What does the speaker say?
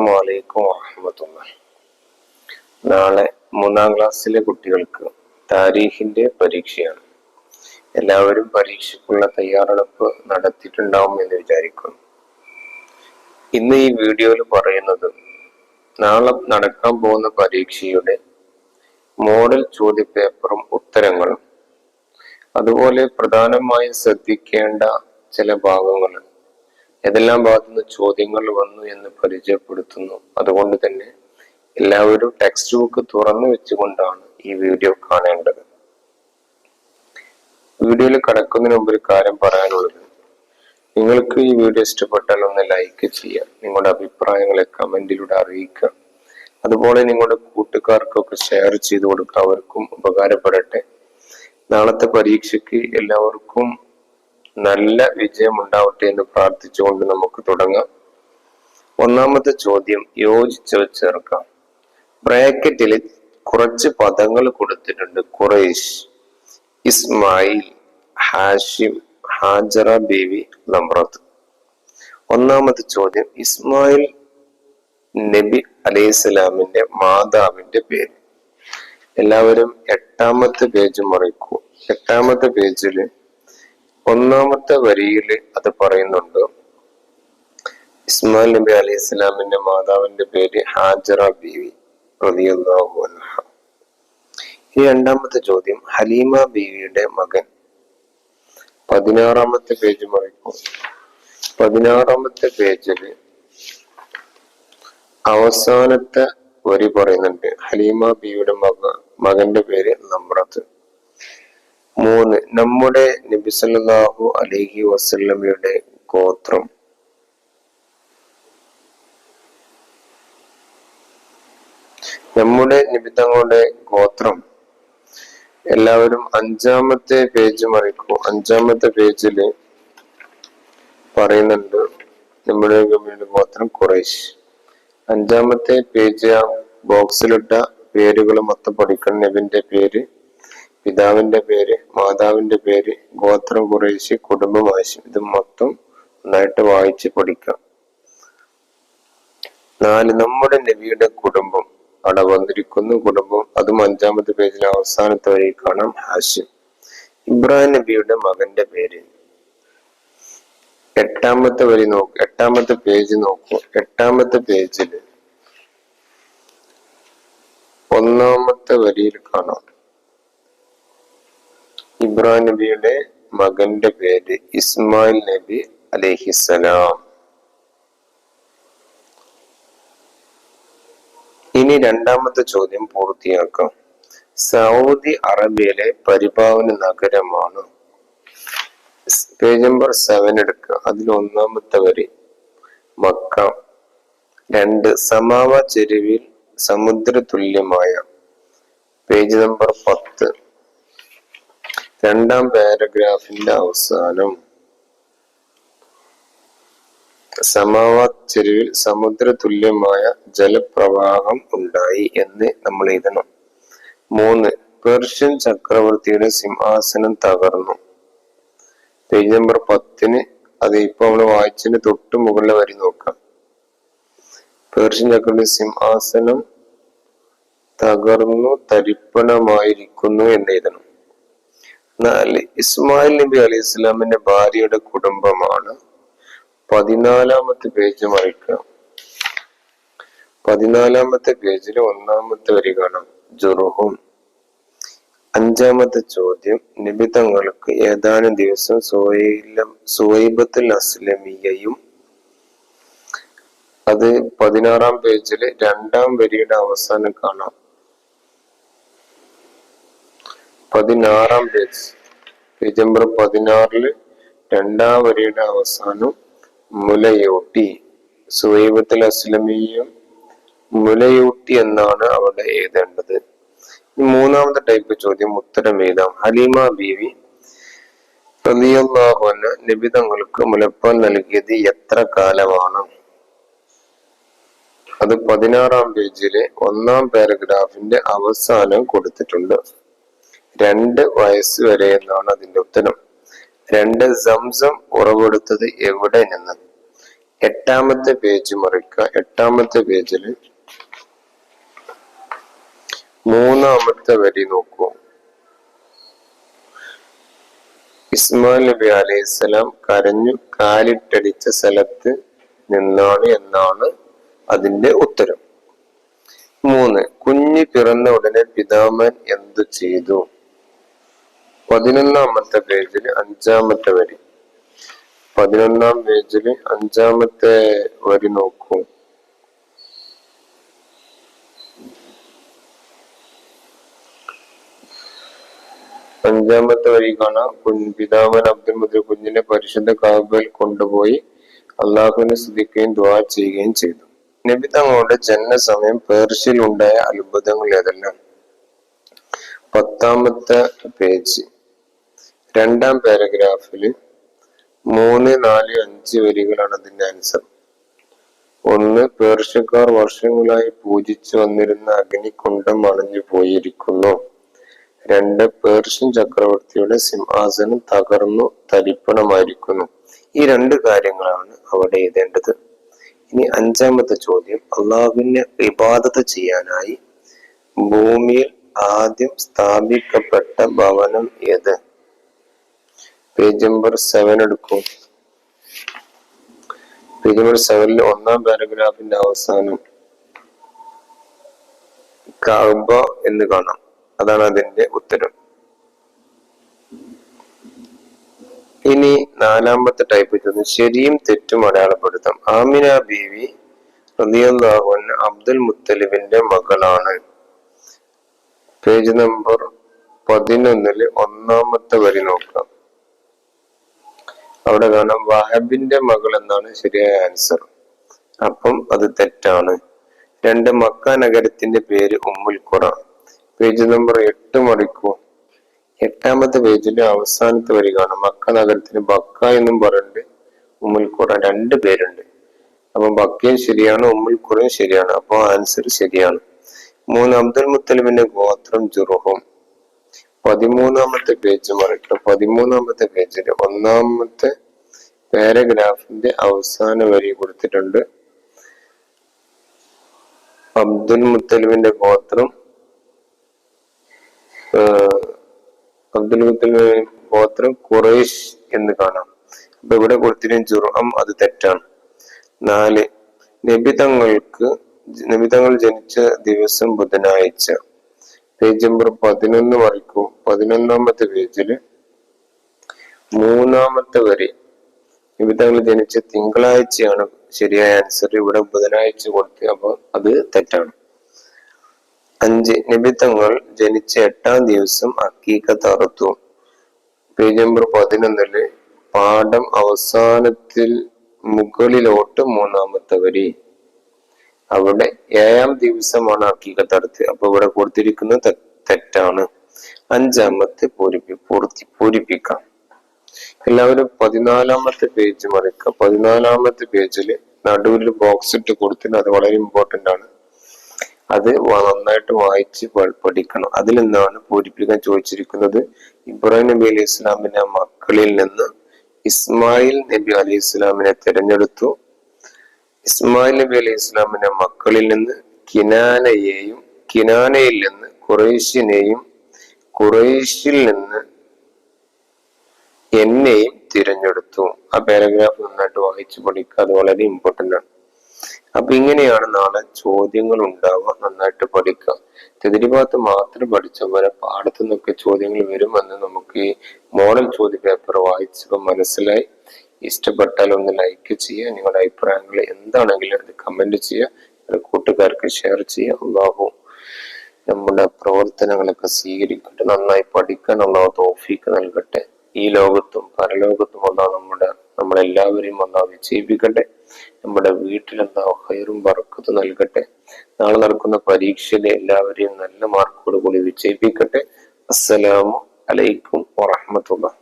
അസ്സലാമു അലൈക്കും വറഹ്മത്തുള്ളാഹി. നാളെ 3-ാം ക്ലാസ്സിലെ കുട്ടികൾക്ക് താരീഖിന്റെ പരീക്ഷയാണ്. എല്ലാവരും പരീക്ഷയ്ക്കുള്ള തയ്യാറെടുപ്പ് നടത്തിയിട്ടുണ്ടാവും എന്ന് വിചാരിക്കുന്നു. ഇന്ന് ഈ വീഡിയോയിൽ പറയുന്നത് നാളെ നടക്കാൻ പോകുന്ന പരീക്ഷയുടെ മോഡൽ ചോദ്യപേപ്പറും ഉത്തരങ്ങളും, അതുപോലെ പ്രധാനമായും ശ്രദ്ധിക്കേണ്ട ചില ഭാഗങ്ങൾ, ഏതെല്ലാം ഭാഗത്തുനിന്ന് ചോദ്യങ്ങൾ വന്നു എന്ന് പരിചയപ്പെടുത്തുന്നു. അതുകൊണ്ട് തന്നെ എല്ലാവരും ടെക്സ്റ്റ് ബുക്ക് തുറന്നു വെച്ചുകൊണ്ടാണ് ഈ വീഡിയോ കാണേണ്ടത്. വീഡിയോയിൽ കടക്കുന്നതിന് മുമ്പ് ഒരു കാര്യം പറയാനുള്ളത്, നിങ്ങൾക്ക് ഈ വീഡിയോ ഇഷ്ടപ്പെട്ടാൽ ഒന്ന് ലൈക്ക് ചെയ്യുക, നിങ്ങളുടെ അഭിപ്രായങ്ങളെ കമന്റിലൂടെ അറിയിക്കുക. അതുപോലെ നിങ്ങളുടെ കൂട്ടുകാർക്കൊക്കെ ഷെയർ ചെയ്ത് കൊടുക്കുക, അവർക്കും ഉപകാരപ്പെടട്ടെ. നാളത്തെ പരീക്ഷയ്ക്ക് എല്ലാവർക്കും നല്ല വിജയം ഉണ്ടാവട്ടെ എന്ന് പ്രാർത്ഥിച്ചുകൊണ്ട് നമുക്ക് തുടങ്ങാം. ഒന്നാമത്തെ ചോദ്യം യോജിച്ച് ചേർക്കാം. ബ്രാക്കറ്റിൽ കുറച്ച് പദങ്ങൾ കൊടുത്തിട്ടുണ്ട്. ഖുറൈശ്, ഇസ്മായിൽ, ഹാഷിം, ഹാജറ ബീവി, നമ്രത്ത്. ഒന്നാമത്തെ ചോദ്യം, ഇസ്മായിൽ നബി അലൈഹിസ്സലാമിന്റെ മാതാവിന്റെ പേര്. എല്ലാവരും 8-ാമത്തെ പേജ് മറിക്കൂ. 8-ാമത്തെ പേജില് 1-ാമത്തെ വരിയിൽ അത് പറയുന്നുണ്ട്. ഇസ്മായിൽ നബി അലൈഹി സ്വലാമിന്റെ മാതാവിന്റെ പേര് ഹാജറ ബീവി റളിയല്ലാഹു അൻഹ. ഈ 2-ാമത്തെ ചോദ്യം, ഹലീമ ബീവിയുടെ മകൻ. 16-ാമത്തെ പേജ് മറിക്കും. 16-ാമത്തെ പേജില് അവസാനത്തെ വരി പറയുന്നുണ്ട്. ഹലീമ ബീവിയുടെ മകന്റെ പേര് നമ്രത്ത്. 3, നമ്മുടെ നബി സല്ലല്ലാഹു അലൈഹി വസല്ലമയുടെ ഗോത്രം. നമ്മുടെ നബി തങ്ങളുടെ ഗോത്രം. എല്ലാവരും 5-ാമത്തെ പേജ് മറിക്കൂ. 5-ാമത്തെ പേജില് പറയുന്നുണ്ട് നമ്മുടെ നബിയുടെ ഗോത്രം ഖുറൈശ്. 5-ാമത്തെ പേജ് ബോക്സിലിട്ട പേരുകൾ മൊത്തം പഠിക്കണം. നബിന്റെ പേര്, പിതാവിന്റെ പേര്, മാതാവിന്റെ പേര്, ഗോത്രം ഖുറൈശ്, കുടുംബം ഹാശിം. ഇത് മൊത്തം നന്നായിട്ട് വായിച്ച് പഠിക്കാം. 4, നമ്മുടെ നബിയുടെ കുടുംബം. അവിടെ വന്നിരിക്കുന്നു കുടുംബം. അതും 5-ാമത്തെ പേജിൽ അവസാനത്തെ വരി കാണാം, ഹാശിം. ഇബ്രാഹിം നബിയുടെ മകന്റെ പേര്. 8-ാമത്തെ വരി നോക്കൂ. 8-ാമത്തെ പേജ് നോക്കൂ. 8-ാമത്തെ പേജില് 1-ാമത്തെ വരിയിൽ കാണാം ഇബ്രാഹിം നബിയുടെ മകന്റെ പേര് ഇസ്മായിൽ നബി അലൈഹിസ്സലാം. ഇനി 2-ാമത്തെ ചോദ്യം പൂർത്തിയാക്കാം. സൗദി അറേബ്യയിലെ പരിപാവന നഗരമാണ്. പേജ് നമ്പർ 7 എടുക്കുക. അതിൽ 1-ാമത്തെ വരി മക്ക. 2, സമാവ ചെരുവിൽ സമുദ്ര തുല്യമായ. പേജ് നമ്പർ 10, 2-ാം പാരഗ്രാഫിന്റെ അവസാനം. സമാവാത് ചെരുവിൽ സമുദ്ര തുല്യമായ ജലപ്രവാഹം ഉണ്ടായി എന്ന് നമ്മൾ എഴുതണം. 3, പേർഷ്യൻ ചക്രവർത്തിയുടെ സിംഹാസനം തകർന്നു. പേജ് നമ്പർ 10 അത് ഇപ്പൊ നമ്മൾ വായിച്ചതിന് തൊട്ട് മുകളിലെ വരി നോക്കാം. പേർഷ്യൻ ചക്രവർത്തി സിംഹാസനം തകർന്നു തരിപ്പണമായിരിക്കുന്നു എന്ന് എഴുതണം. 4, ഇസ്മായിൽ നബി അലൈഹി സ്വലാമിന്റെ ഭാര്യയുടെ കുടുംബമാണ്. 14-ാമത്തെ പേജ് മറിക്കുക. 14-ാമത്തെ പേജിൽ 1-ാമത്തെ വരി കാണാം, ജുർഹും. 5-ാമത്തെ ചോദ്യം, നബി തങ്ങൾക്ക് ഏതാനും ദിവസം സുവൈബത്തുൽ അസ്ലമിയയും. അത് 16-ാം പേജില് 2-ാം വരിയുടെ അവസാനം കാണാം. 16-ാം പേജ്, പേജ് നമ്പർ 16-ല് 2-ാം വരിയുടെ അവസാനം മുലയൂട്ടി. സുവൈബത്തുൽ അസ്ലമിയും മുലയൂട്ടി എന്നാണ് അവിടെ എഴുതേണ്ടത്. 3-ാമത്തെ ടൈപ്പ് ചോദ്യം ഉത്തരം എഴുതാം. ഹലീമ ബീവി റളിയല്ലാഹു അൻഹ നബി തങ്ങൾക്ക് മുലപ്പാൽ നൽകിയത് എത്ര കാലമാണ്? അത് 16-ാം പേജിലെ 1-ാം പാരഗ്രാഫിന്റെ അവസാനം കൊടുത്തിട്ടുണ്ട്. 2 വയസ്സ് വരെ എന്നാണ് അതിന്റെ ഉത്തരം. 2, സംസം ഉറവെടുത്തത് എവിടെ നിന്ന്? 8-ാമത്തെ പേജ് മറിക്കുക. 8-ാമത്തെ പേജില് 3-ാമത്തെ വരി നോക്കൂ. ഇസ്മായിൽ നബി അലൈഹിസ്സലാം കരഞ്ഞു കാലിട്ടടിച്ച സ്ഥലത്ത് നിന്നാണ് എന്നാണ് അതിന്റെ ഉത്തരം. 3. കുഞ്ഞ് പിറന്ന ഉടനെ പിതാമഹൻ എന്തു ചെയ്തു? 11-ാമത്തെ പേജില് 5-ാമത്തെ വരി. 11-ാം പേജില് 5-ാമത്തെ വരി നോക്കൂ. അഞ്ചാമത്തെ വരി കാണാം. പിതാമഹൻ അബ്ദുൽ മുത്തലിബ് കുഞ്ഞിനെ പരിശുദ്ധ കഅബയിൽ കൊണ്ടുപോയി അള്ളാഹുവിനെ സ്തുതിക്കുകയും ദുആ ചെയ്യുകയും ചെയ്തു. നബി തങ്ങളുടെ ജനനസമയം പേർഷ്യയിൽ ഉണ്ടായ അത്ഭുതങ്ങൾ ഏതെല്ലാം? 10-ാമത്തെ പേജ് 2-ാം പാരഗ്രാഫില് 3, 4, 5 വരികളാണ് അതിന്റെ ആൻസർ. 1. പേർഷ്യക്കാർ വർഷങ്ങളായി പൂജിച്ചു വന്നിരുന്ന അഗ്നികുണ്ഡം അണഞ്ഞു പോയിരിക്കുന്നു. 2. പേർഷ്യൻ ചക്രവർത്തിയുടെ സിംഹാസനം തകർന്നു തരിപ്പണമായിരിക്കുന്നു. ഈ 2 കാര്യങ്ങളാണ് അവിടെ എഴുതേണ്ടത്. ഇനി 5-ാമത്തെ ചോദ്യം, അള്ളാഹുവിനെ ഇബാദത്ത് ചെയ്യാനായി ഭൂമിയിൽ ആദ്യം സ്ഥാപിക്കപ്പെട്ട ഭവനം ഏത്? പേജ് നമ്പർ 7 എടുക്കും. പേജ് നമ്പർ 7 1-ാം പാരഗ്രാഫിന്റെ അവസാനം കഅബ എന്ന് കാണാം. അതാണ് അതിന്റെ ഉത്തരം. ഇനി 4-ാമത്തെ ടൈപ്പ് ചോദ്യം, ശരിയും തെറ്റും അടയാളപ്പെടുത്താം. ആമിന ബീവി റളിയല്ലാഹു അൻഹ അബ്ദുൽ മുത്തലിബിന്റെ മകളാണ്. പേജ് നമ്പർ 11 1-ാമത്തെ വരി നോക്കാം. അവിടെ കാണാം വഹബിന്റെ മകൾ എന്നാണ് ശരിയായ ആൻസർ. അപ്പം അത് തെറ്റാണ്. 2. മക്ക നഗരത്തിന്റെ പേര് ഉമ്മുൽ ഖുറ. Page number 8 മറിക്കൂ. 8-ാമത്തെ പേജിലെ അവസാനത്തെ വരി കാണാം. മക്ക നഗരത്തിന് ബക്ക എന്നും പറയുന്നുണ്ട്, ഉമ്മുൽ ഖുറ 2 പേരുണ്ട്. അപ്പൊ ബക്കയും ശരിയാണ്, ഉമ്മുൽ ഖുറയും ശരിയാണ്. അപ്പൊ ആൻസർ ശരിയാണ്. 3. അബ്ദുൽ മുത്തലിബിന്റെ ഗോത്രം ജുർഹും. 13-ാമത്തെ പേജ് മറിക്കുക. 13-ാമത്തെ പേജില് 1-ാമത്തെ പാരഗ്രാഫിന്റെ അവസാന വരി കൊടുത്തിട്ടുണ്ട്. അബ്ദുൽ മുത്തലിബിന്റെ ഗോത്രം ഖുറൈശ് എന്ന് കാണാം. അപ്പൊ ഇവിടെ കൊടുത്തിരിക്കുന്ന ജുർഹം, അത് തെറ്റാണ്. 4. നബി തങ്ങൾ ജനിച്ച ദിവസം ബുധനാഴ്ച. Page number 11 മറിക്കൂ. 11-ാമത്തെ പേജില് 3-ാമത്തെ വരി നബി തങ്ങൾ ജനിച്ച തിങ്കളാഴ്ചയാണ് ശരിയായ ആൻസർ. ഇവിടെ ബുധനാഴ്ച കൊടുത്ത്, അപ്പൊ അത് തെറ്റാണ്. 5. നബി തങ്ങൾ ജനിച്ച 8-ാം ദിവസം അക്കീഖത്ത് അറുത്തു. പേജ് നമ്പർ 11 പാഠം അവസാനത്തിൽ മുകളിലോട്ട് 3-ാമത്തെ വരി. അവിടെ 7-ാം ദിവസമാണ് അക്കീഖത്ത് അറുത്ത്. അപ്പൊ ഇവിടെ കൊടുത്തിരിക്കുന്നത് തെറ്റാണ്. 5-ാമത്തെ പൂരിപ്പിക്കാം. എല്ലാവരും 14-ാമത്തെ പേജ് മറിക്കുക. 14-ാമത്തെ പേജില് നടുവിൽ ബോക്സ് ഇട്ട് കൊടുത്തിട്ട്, അത് വളരെ ഇമ്പോർട്ടന്റ് ആണ്. അത് നന്നായിട്ട് വായിച്ച് പഠിക്കണം. അതിൽ നിന്നാണ് പൂരിപ്പിക്കാൻ ചോദിച്ചിരിക്കുന്നത്. ഇബ്രാഹിം നബി അലൈഹി ഇസ്ലാമിന്റെ മക്കളിൽ നിന്ന് ഇസ്മായിൽ നബി അലൈഹി ഇസ്ലാമിനെ തിരഞ്ഞെടുത്തു. ഇസ്മായിൽ നബി അലൈഹി ഇസ്ലാമിന്റെ മക്കളിൽ നിന്ന് കിനാനയെയും, കിനാനയിൽ നിന്ന് ഖുറൈശിനെയും, ഖുറൈശിൽ നിന്ന് എന്നെയും തിരഞ്ഞെടുത്തു. ആ പാരഗ്രാഫ് നന്നായിട്ട് വായിച്ച് പഠിക്കുക. അത് വളരെ ഇമ്പോർട്ടന്റ് ആണ്. അപ്പൊ ഇങ്ങനെയാണ് നാളെ ചോദ്യങ്ങൾ ഉണ്ടാവുക. നന്നായിട്ട് പഠിക്കുക. തെതിരിഭാഗത്ത് മാത്രം പഠിച്ച പോലെ പാടത്തു നിന്നൊക്കെ ചോദ്യങ്ങൾ വരുമെന്ന് നമുക്ക് ഈ മോഡൽ ചോദ്യ പേപ്പർ വായിച്ചപ്പോൾ മനസ്സിലായി. ഇഷ്ടപ്പെട്ടാൽ ഒന്ന് ലൈക്ക് ചെയ്യുക. നിങ്ങളുടെ അഭിപ്രായങ്ങൾ എന്താണെങ്കിലും അത് കമന്റ് ചെയ്യുക. കൂട്ടുകാർക്ക് ഷെയർ ചെയ്യുക. അല്ലാഹു നമ്മുടെ പ്രവർത്തനങ്ങളൊക്കെ സ്വീകരിക്കട്ടെ. നന്നായി പഠിക്കാൻ അല്ലാഹു തൗഫീഖ് നൽകട്ടെ. ഈ ലോകത്തും പരലോകത്തും നമ്മളെല്ലാവരെയും അല്ലാഹു വിജയിപ്പിക്കട്ടെ. നമ്മുടെ വീട്ടിൽ അല്ലാഹു ഖൈറും ബറക്കത്തും നൽകട്ടെ. നാളെ നടക്കുന്ന പരീക്ഷയിൽ എല്ലാവരെയും നല്ല മാർക്കോട് കൂടി വിജയിപ്പിക്കട്ടെ. അസ്സലാമു അലൈക്കും വറഹ്മത്തുള്ളാഹി.